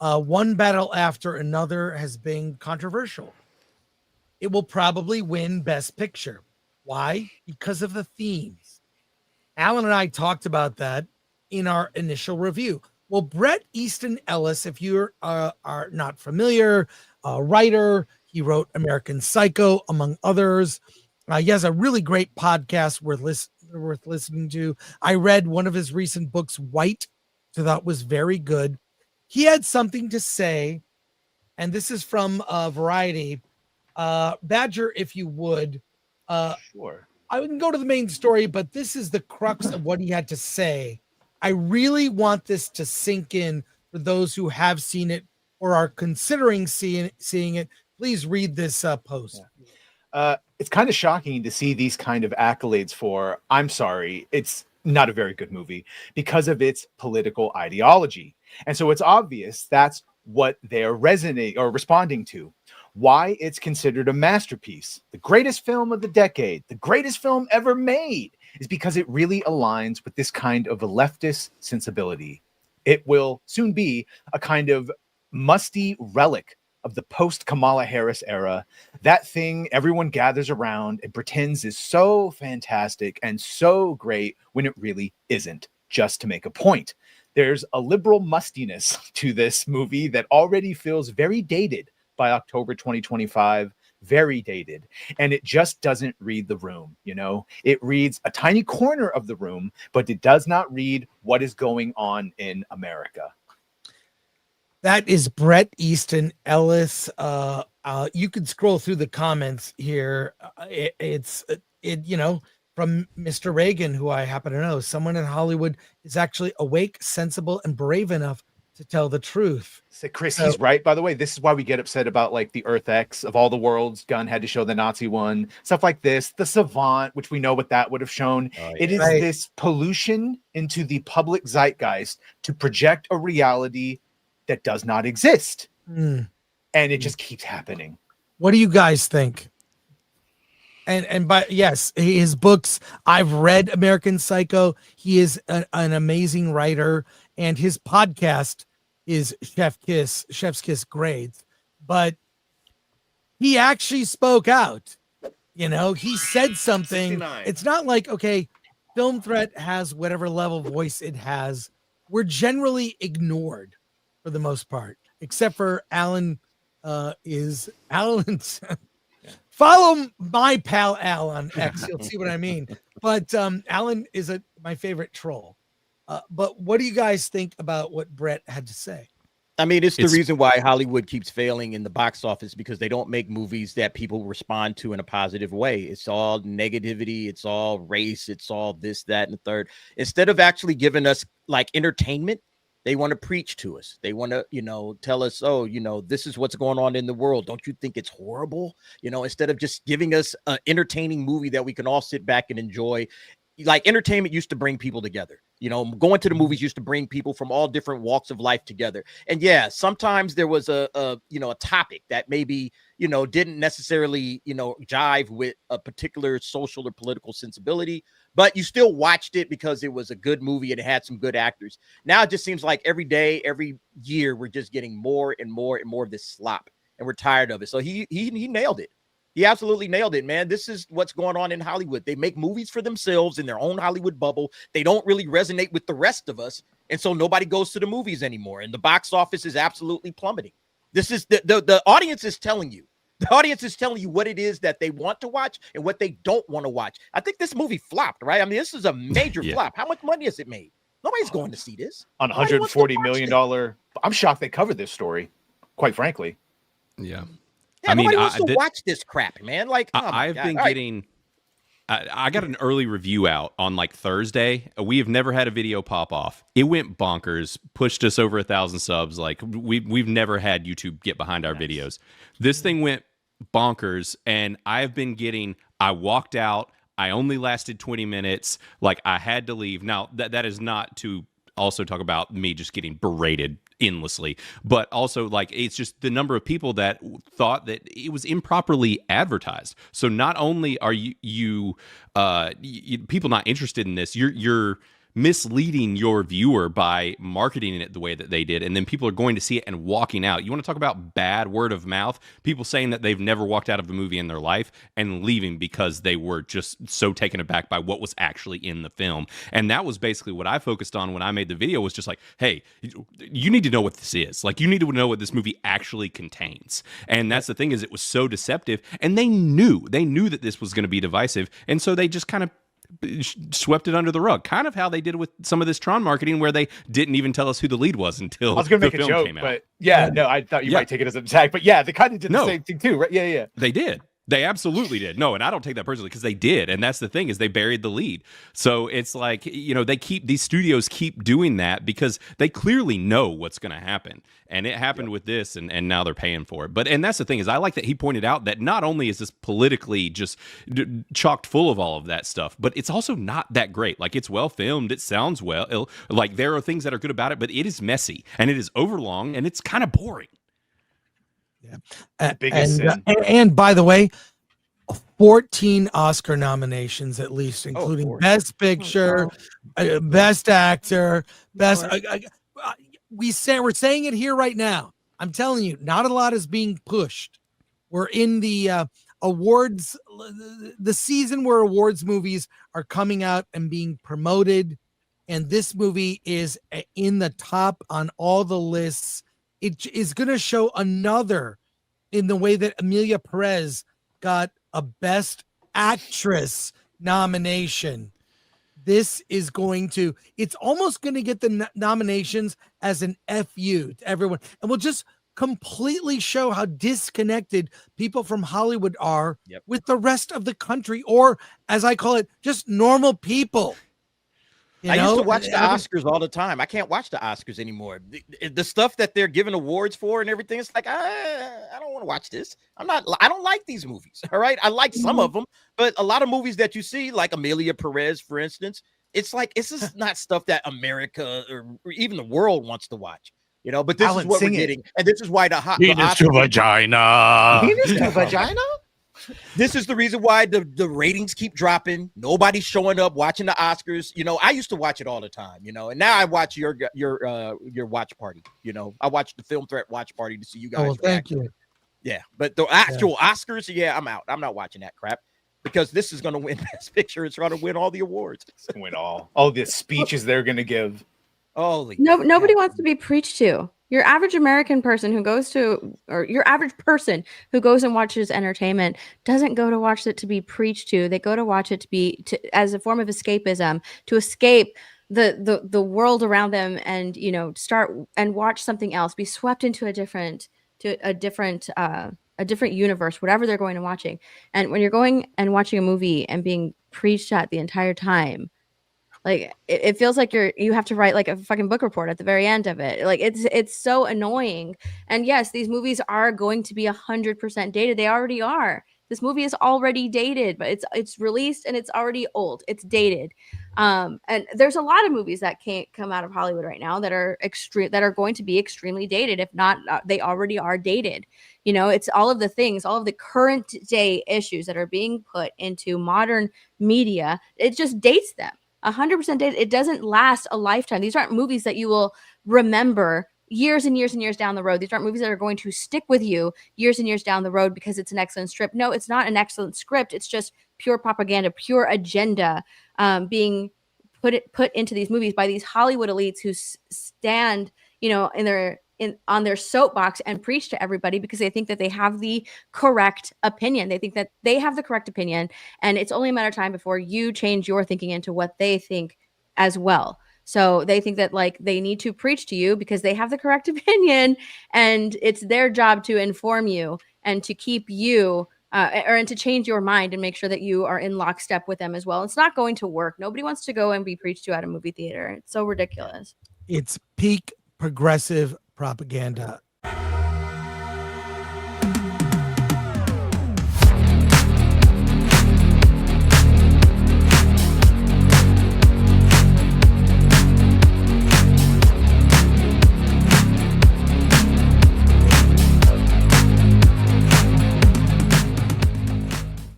one battle after another has been controversial. It will probably win Best Picture. Why? Because of the themes. Alan and I talked about that in our initial review. Well, Bret Easton Ellis, if you are not familiar, a writer, he wrote American Psycho, among others. He has a really great podcast worth listening to. I read one of his recent books, White, so that was very good. He had something to say, and this is from Variety. Badger, if you would. Sure. I wouldn't go to the main story, but this is the crux of what he had to say. I really want this to sink in for those who have seen it or are considering seeing it. Please read this post. Yeah. It's kind of shocking to see these kind of accolades for, I'm sorry, it's not a very good movie because of its political ideology. And so it's obvious that's what they're resonating or responding to. Why it's considered a masterpiece, the greatest film of the decade, the greatest film ever made, is because it really aligns with this kind of a leftist sensibility. It will soon be a kind of musty relic of the post-Kamala Harris era. That thing everyone gathers around and pretends is so fantastic and so great when it really isn't, just to make a point. There's a liberal mustiness to this movie that already feels very dated by October 2025, very dated. And it just doesn't read the room, you know? It reads a tiny corner of the room, but it does not read what is going on in America. That is Bret Easton Ellis. You can scroll through the comments here. It's from Mr. Reagan, who I happen to know. Someone in Hollywood is actually awake, sensible, and brave enough to tell the truth. So Chris, he's right, by the way. This is why we get upset about like the Earth X of all the worlds. Gunn had to show the Nazi one, stuff like this. The Savant, which we know what that would have shown. It is this pollution into the public zeitgeist to project a reality that does not exist. And it just keeps happening. What do you guys think? And by yes, his books, I've read American Psycho. He is an amazing writer, and his podcast is Chef's Kiss Grades. But he actually spoke out. You know, he said something. 69. It's not like, okay, Film Threat has whatever level of voice it has. We're generally ignored for the most part, except for Alan. Alan's follow my pal Al on X. You'll see what I mean. But Alan is my favorite troll. But what do you guys think about what Bret had to say? I mean, it's the reason why Hollywood keeps failing in the box office, because they don't make movies that people respond to in a positive way. It's all negativity. It's all race. It's all this, that, and the third. Instead of actually giving us like entertainment, they want to preach to us. They want to, tell us, oh, this is what's going on in the world. Don't you think it's horrible? Instead of just giving us an entertaining movie that we can all sit back and enjoy. Like entertainment used to bring people together. Going to the movies used to bring people from all different walks of life together. And yeah, sometimes there was a topic that maybe, didn't necessarily, jive with a particular social or political sensibility, but you still watched it because it was a good movie and it had some good actors. Now it just seems like every day, every year, we're just getting more and more and more of this slop, and we're tired of it. So he nailed it. He absolutely nailed it, man. This is what's going on in Hollywood. They make movies for themselves in their own Hollywood bubble. They don't really resonate with the rest of us. And so nobody goes to the movies anymore. And the box office is absolutely plummeting. This is the audience is telling you. The audience is telling you what it is that they want to watch and what they don't want to watch. I think this movie flopped, right? I mean, this is a major flop. How much money has it made? Nobody's going to see this. On $140 million. I'm shocked they covered this story, quite frankly. Yeah. Yeah, nobody wants to watch this crap, man. Like, I've been getting. I got an early review out on like Thursday. We have never had a video pop off. It went bonkers, pushed us over 1,000 subs. Like we've never had YouTube get behind our videos. This thing went bonkers, and I've been getting. I walked out. I only lasted 20 minutes. Like I had to leave. Now that is not to also talk about me just getting berated endlessly, but also like it's just the number of people that thought that it was improperly advertised. So not only are you people not interested in this, you're misleading your viewer by marketing it the way that they did, and then people are going to see it and walking out. You want to talk about bad word of mouth? People saying that they've never walked out of a movie in their life and leaving because they were just so taken aback by what was actually in the film. And that was basically what I focused on when I made the video, was just like, hey, you need to know what this is. Like, you need to know what this movie actually contains. And that's the thing, is it was so deceptive, and they knew that this was going to be divisive, and so they just kind of swept it under the rug, kind of how they did with some of this Tron marketing, where they didn't even tell us who the lead was until I was going to make a joke, but no, I thought you might take it as an attack. But yeah, they kind of did the same thing too, right? Yeah. They did. They absolutely did. No, and I don't take that personally, because they did. And that's the thing, is they buried the lead. So it's like, these studios keep doing that because they clearly know what's going to happen. And it happened with this, and now they're paying for it. And that's the thing, is I like that he pointed out that not only is this politically just chocked full of all of that stuff, but it's also not that great. Like, it's well filmed. It sounds well. Like, there are things that are good about it, but it is messy, and it is overlong, and it's kind of boring. Yeah. Biggest sin. And by the way, 14 Oscar nominations at least, including Best Picture, Best Actor, Best. We're saying it here right now. I'm telling you, not a lot is being pushed. We're in the awards, the season where awards movies are coming out and being promoted, and this movie is in the top on all the lists. It is going to show another, in the way that Emilia Perez got a Best Actress nomination. This is going to, it's almost going to get the nominations as an FU to everyone. And we'll just completely show how disconnected people from Hollywood are with the rest of the country, or as I call it, just normal people. I used to watch the Oscars all the time. I can't watch the Oscars anymore. The stuff that they're giving awards for and everything, it's like, I don't want to watch this. I don't like these movies. All right. I like some of them, but a lot of movies that you see, like Emilia Perez, for instance, it's like, it's just not stuff that America or even the world wants to watch, but this is what we're getting. And this is why Penis to vagina. Penis to vagina? This is the reason why the ratings keep dropping. Nobody's showing up watching the Oscars. I used to watch it all the time, and now I watch your watch party. I watch the Film Threat watch party to see you guys. Oh, thank you. Yeah, but the actual Oscars, I'm out. I'm not watching that crap, because this is going to win Best Picture. It's going to win all the awards. Win all the speeches they're going to give. Nobody wants to be preached to. Your average American person who goes to, or your average person who goes and watches entertainment doesn't go to watch it to be preached to. They go to watch it as a form of escapism, to escape the world around them, and start and watch something else, be swept into a different universe, whatever they're going and watching. And when you're going and watching a movie and being preached at the entire time, like it feels like you have to write like a fucking book report at the very end of it. Like it's so annoying. And yes, these movies are going to be 100% dated. They already are. This movie is already dated, but it's released and it's already old. It's dated. And there's a lot of movies that can't come out of Hollywood right now that are going to be extremely dated. If not, they already are dated. It's all of the things, all of the current day issues that are being put into modern media. It just dates them. 100% dated. It doesn't last a lifetime. These aren't movies that you will remember years and years and years down the road. These aren't movies that are going to stick with you years and years down the road because it's an excellent script. No, it's not an excellent script. It's just pure propaganda, pure agenda being put into these movies by these Hollywood elites who stand, on their soapbox and preach to everybody because they think that they have the correct opinion. They think that they have the correct opinion, and it's only a matter of time before you change your thinking into what they think as well. So they think that like they need to preach to you because they have the correct opinion, and it's their job to inform you and to keep you and to change your mind and make sure that you are in lockstep with them as well. It's not going to work. Nobody wants to go and be preached to at a movie theater. It's so ridiculous. It's peak progressive propaganda.